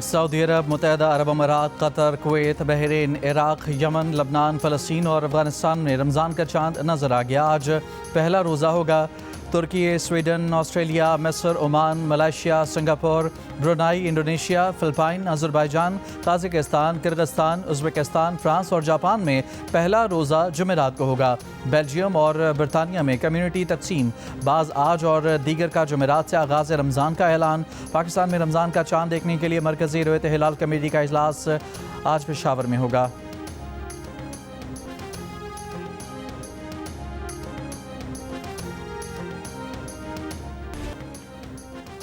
Saudi अरब, मुत्तहदा Arab अमारात, Qatar, Kuwait, Bahrain, Iraq, Yemen, लबनान, फ़लस्तीन और अफ़गानिस्तान में रमज़ान का चांद नज़र आ गया। आज पहला रोज़ा होगा। तुर्की, स्वीडन, ऑस्ट्रेलिया, मिस्र, Oman, Malaysia, Singapore, Brunei, Indonesia, Philippine, Azerbaijan, Tajikistan, Kyrgyzstan, Uzbekistan, France और जापान में पहला रोज़ा जुमेरात को होगा। बेल्जियम और बरतानिया में कम्यूनिटी तकसीम। बाज़ आज और दीगर का जुमेरात से आगाज़ रमज़ान का ऐलान। पाकिस्तान में रमज़ान का चांद देखने के लिए मरकज़ी रोयत हिलाल कमेटी का इजलास आज पेशावर में होगा।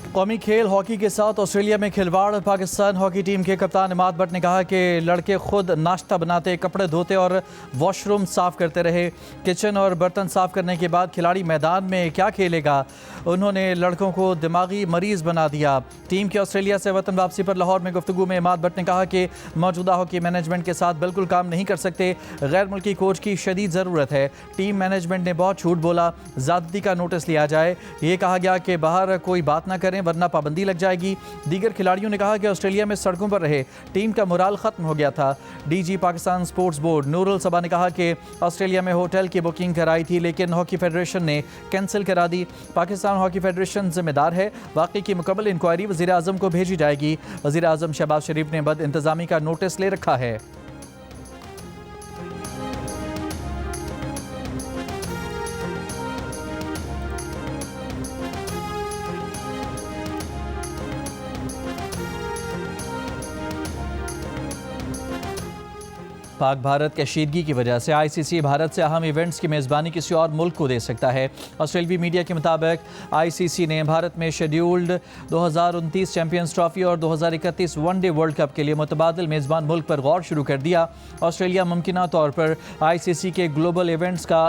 कौमी खेल हॉकी के साथ ऑस्ट्रेलिया में खिलवाड़। पाकिस्तान हॉकी टीम के कप्तान इमाद बट ने कहा कि लड़के खुद नाश्ता बनाते, कपड़े धोते और वॉशरूम साफ करते रहे। किचन और बर्तन साफ करने के बाद खिलाड़ी मैदान में क्या खेलेगा। उन्होंने लड़कों को दिमागी मरीज बना दिया। टीम की ऑस्ट्रेलिया से वतन वापसी पर लाहौर में गुफ्तगू में इमाद बट ने कहा कि मौजूदा हॉकी मैनेजमेंट के साथ बिल्कुल काम नहीं कर सकते। गैर मुल्की कोच की शदीद ज़रूरत है। टीम मैनेजमेंट ने बहुत झूठ बोला। ज़्यादती का नोटिस लिया जाए। ये कहा गया कि बाहर कोई बात ना करें वरना पाबंदी लग जाएगी। दीगर खिलाड़ियों ने कहा कि ऑस्ट्रेलिया में सड़कों पर रहे टीम का मोराल खत्म हो गया था। DG Pakistan sports board Noorul Saba ने कहा कि ऑस्ट्रेलिया में होटल की बुकिंग कराई थी लेकिन हॉकी फेडरेशन ने कैंसिल करा दी। पाकिस्तान हॉकी फेडरेशन जिम्मेदार है। वाकई की मुकम्मल इंक्वायरी वज़ीर आज़म को भेजी जाएगी। वज़ीर आज़म शहबाज शरीफ ने बद इंतज़ामी का नोटिस ले रखा है। पाक भारत कशीदगी की वजह से आईसीसी भारत से अहम इवेंट्स की मेज़बानी किसी और मुल्क को दे सकता है। ऑस्ट्रेलवी मीडिया के मुताबिक आईसीसी ने भारत में शेड्यूल्ड 2029 चैंपियंस ट्रॉफी और 2031 वनडे वर्ल्ड कप के लिए मुतबादिल मेज़बान मुल्क पर गौर शुरू कर दिया। ऑस्ट्रेलिया मुमकिना तौर पर आईसीसी के ग्लोबल इवेंट्स का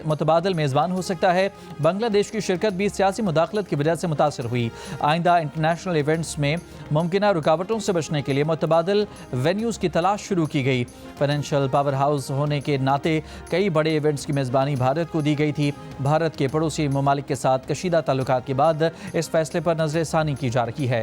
मुतबादिल मेज़बान हो सकता है। बांग्लादेश की शिरकत भी सियासी मुदाखलत की वजह से मुतासर हुई। आइंदा इंटरनेशनल इवेंट्स में मुमकिना रुकावटों से बचने के लिए मुतबादिल वेन्यूज़ की तलाश शुरू की गई। फाइनेंशियल पावर हाउस होने के नाते कई बड़े इवेंट्स की मेज़बानी भारत को दी गई थी। भारत के पड़ोसी ममालिक के साथ कशीदा ताल्लुकात के बाद इस फैसले पर नज़र-ए-सानी की जा रही है।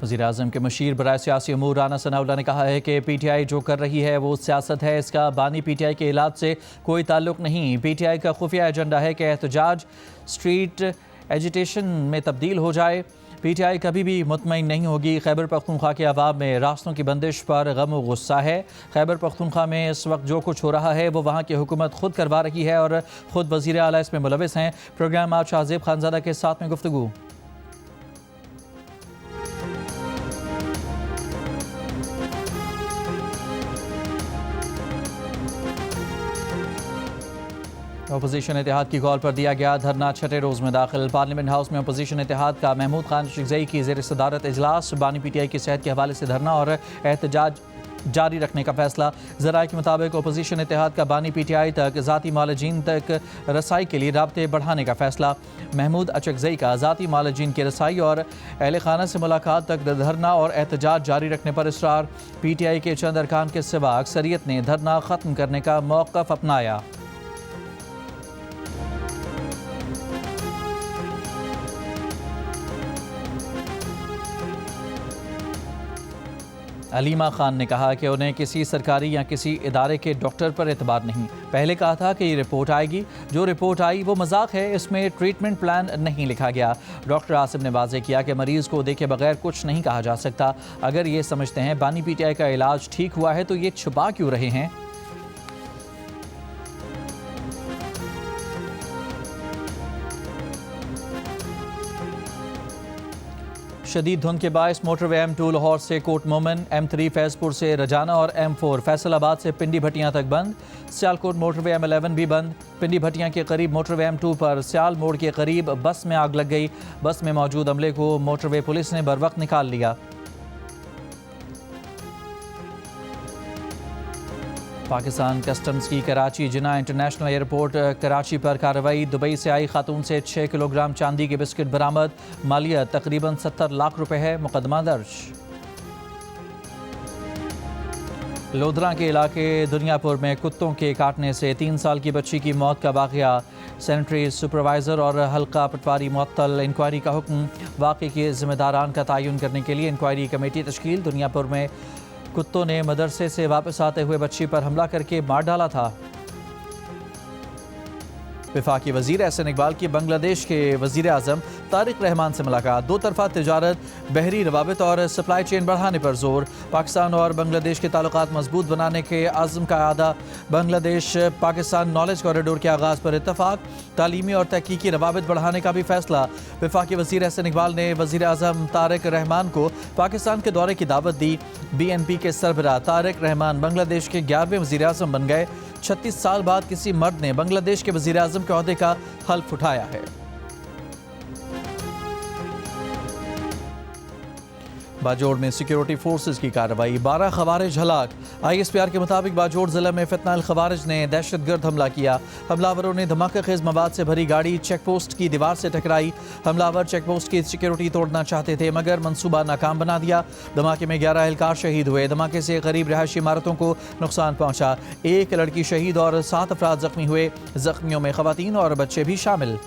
वज़ीर आज़म के मशीर बराए सियासी अमूर राना सनाउल्लाह ने कहा है कि पीटीआई जो कर रही है वो सियासत है। इसका बानी पीटीआई के इलाज से कोई ताल्लुक नहीं। पीटीआई का खुफिया एजेंडा है कि एहतजाज स्ट्रीट एजिटेशन में तब्दील हो जाए। पीटीआई कभी भी मुतमईन नहीं होगी। खैबर पख्तूनख्वा के अवाब में रास्तों की बंदिश पर गम व गुस्सा है। खैबर पख्तूनख्वा में इस वक्त जो कुछ हो रहा है वो वहाँ की हुकूमत खुद करवा रही है और ख़ुद वज़ीर आला इसमें मुलविस हैं। प्रोग्राम आज शाहज़ेब खानज़ादा के साथ में गुफ्तगू। अपोजिशन इत्तेहाद की कॉल पर दिया गया धरना छठे रोज़ में दाखिल। पार्लियामेंट हाउस में अपोजिशन इत्तेहाद का महमूद खान शिखज़ई की ज़ेर सदारत इजलास। बानी पीटीआई की सेहत के हवाले से धरना और एहतजाज जारी रखने का फैसला। ज़राए के मुताबिक अपोजिशन इत्तेहाद का बानी पीटीआई तक ज़ाती मालजीन तक रसाई के लिए राब्ते बढ़ाने का फैसला। महमूद अचकज़ई का ज़ाती मालजीन की रसाई और अहल खाना से मुलाकात तक धरना और एहतजाज जारी रखने पर इसरार। पीटीआई के चंद अरकान के सिवा अक्सरियत ने धरना ख़त्म करने का मौक़िफ़ अपनाया। अलीमा खान ने कहा कि उन्हें किसी सरकारी या किसी इदारे के डॉक्टर पर एतबार नहीं। पहले कहा था कि ये रिपोर्ट आएगी, जो रिपोर्ट आई वो मजाक है, इसमें ट्रीटमेंट प्लान नहीं लिखा गया। डॉक्टर आसिम ने वाज़ेह किया कि मरीज़ को देखे बगैर कुछ नहीं कहा जा सकता। अगर ये समझते हैं बानी पीटीआई का इलाज ठीक हुआ है तो ये छुपा क्यों रहे हैं। शदीद धुंध के बायस मोटरवे M2 लाहौर से कोट मोमिन, M3 फैजपुर से रजाना और M4 फैसलाबाद से पिंडी भटियां तक बंद। सियालकोट मोटरवे M11 भी बंद। पिंडी भटियां के करीब मोटरवे M2 पर सियाल मोड़ के करीब बस में आग लग गई। बस में मौजूद अमले को मोटरवे पुलिस ने बरवक्त निकाल लिया। पाकिस्तान कस्टम्स की कराची जिना इंटरनेशनल एयरपोर्ट कराची पर कार्रवाई। दुबई से आई खातून से 6 किलोग्राम चांदी के बिस्किट बरामद। मालियत तकरीबन 70 लाख रुपए है। मुकदमा दर्ज। लोधरा के इलाके दुनियापुर में कुत्तों के काटने से 3 साल की बच्ची की मौत का वाक़या। सैनिटरी सुपरवाइज़र और हल्का पटवारी मुअत्तल। इंक्वायरी का हुक्म। वाक़े के ज़िम्मेदारान का तयन करने के लिए इंक्वायरी कमेटी तश्कील। दुनियापुर में कुत्तों ने मदरसे से वापस आते हुए बच्ची पर हमला करके मार डाला था। वफाकी वज़ीर एहसन इकबाल की बांग्लादेश के वज़ीर आज़म तारिक रहमान से मुलाकात। दो तरफ़ा तिजारत, बहरी रवाबित और सप्लाई चेन बढ़ाने पर जोर। पाकिस्तान और बांग्लादेश के ताल्लुकात मजबूत बनाने के आज़म का आदा। बांग्लादेश पाकिस्तान नॉलेज कॉरिडोर के आगाज़ पर इत्तफाक। तालीमी और तहकीकी रवाबित बढ़ाने का भी फैसला। वफाकी वज़ीर एहसन इकबाल ने वज़ीर आज़म तारिक रहमान को पाकिस्तान के दौरे की दावत दी। BNP के सरबराह तारिक रहमान बांग्लादेश के 11वें वज़ीर आज़म बन गए। 36 साल बाद किसी मर्द ने बांग्लादेश के वज़ीर आज़म के ओहदे का हल्फ उठाया है। बाजोड़ में सिक्योरिटी फोर्सेस की कार्रवाई। 12 खवारिज हलाक। ISPR के मुताबिक बाजोड़ जिला में फितनाल खवारिज ने दहशतगर्द हमला किया। हमलावरों ने धमाका खेज मवाद से भरी गाड़ी चेक पोस्ट की दीवार से टकराई। हमलावर चेक पोस्ट की सिक्योरिटी तोड़ना चाहते थे मगर मंसूबा नाकाम बना दिया। धमाके में 11 एहलकार शहीद हुए। धमाके से करीब रिहायशी इमारतों को नुकसान पहुंचा। एक लड़की शहीद और 7 अफराद जख्मी हुए। जख्मियों में खवातीन और बच्चे भी शामिल।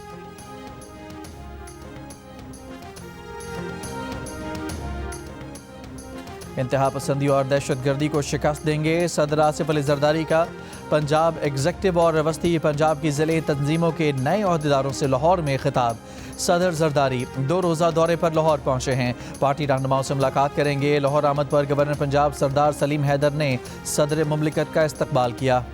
इंतहा पसंदी और दहशतगर्दी को शिकस्त देंगे। सदर आसिफ अली जरदारी का पंजाब एग्जेक्टिव और वस्ती पंजाब की ज़िले तंजीमों के नए अहदेदारों से लाहौर में खिताब। सदर जरदारी 2 रोज़ा दौरे पर लाहौर पहुंचे हैं। पार्टी रहनुमाओं से मुलाकात करेंगे। लाहौर आमद पर गवर्नर पंजाब सरदार सलीम हैदर ने सदर मुमलिकत का इस्तकबाल किया।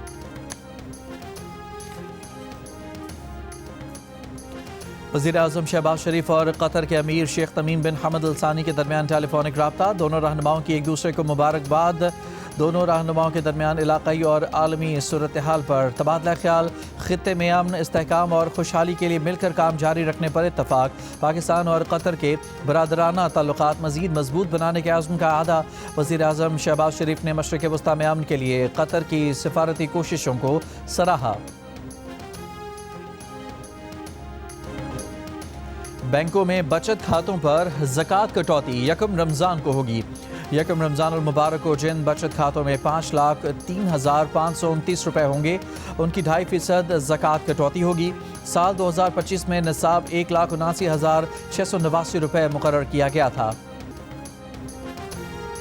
वज़ीर आज़म शहबाज शरीफ और कतर के अमीर शेख तमीम बिन हमद अल सानी के दरमियान टेलीफोनिक रब्ता। दोनों रहनुमाओं की एक दूसरे को मुबारकबाद। दोनों रहनुमाओं के दरमियान इलाक़ाई और आलमी सूरत हाल पर तबादला ख्याल। खित्ते में अमन, इस्तेहकाम और खुशहाली के लिए मिलकर काम जारी रखने पर इत्तफाक। पाकिस्तान और कतर के बरादराना ताल्लुकात मज़ीद मजबूत बनाने के आज़म का आदा। वज़ीर आज़म शहबाज शरीफ ने मशरिक़ वस्ता में अमन के लिए कतर की सिफारती कोशिशों को सराहा। बैंकों में बचत खातों पर ज़कात कटौती 1 रमज़ान को होगी। 1 रमज़ान मुबारक को जिन बचत खातों में 5,03,529 रुपये होंगे उनकी 2.5% ज़कात कटौती होगी। साल 2025 में निसाब 1,79,689 रुपये मुकर्रर किया गया था।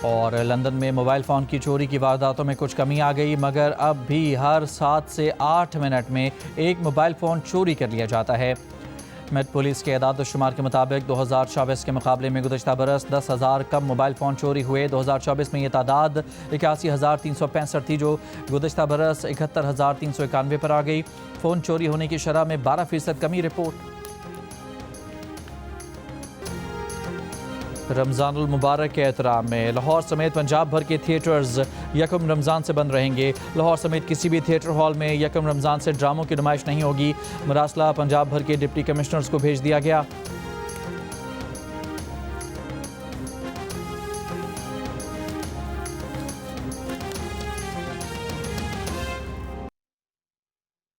और लंदन में मोबाइल फ़ोन की चोरी की वारदातों में कुछ कमी आ गई मगर अब भी हर 7 से 8 मिनट में एक मोबाइल फ़ोन चोरी कर लिया जाता है। मेट पुलिस के एदाद शुमार के मुताबिक 2024 के मुकाबले में गुज़श्ता बरस 10,000 कम मोबाइल फ़ोन चोरी हुए। 2024 में ये तादाद 81,365 थी जो गुज़श्ता बरस 71,391 पर आ गई। फ़ोन चोरी होने की शरह में 12% कमी रिपोर्ट। रमज़ानुल मुबारक के एहतराम में लाहौर समेत पंजाब भर के थिएटर्स 1 रमज़ान से बंद रहेंगे। लाहौर समेत किसी भी थिएटर हॉल में 1 रमज़ान से ड्रामों की नुमाइश नहीं होगी। मरासला पंजाब भर के डिप्टी कमिश्नर्स को भेज दिया गया।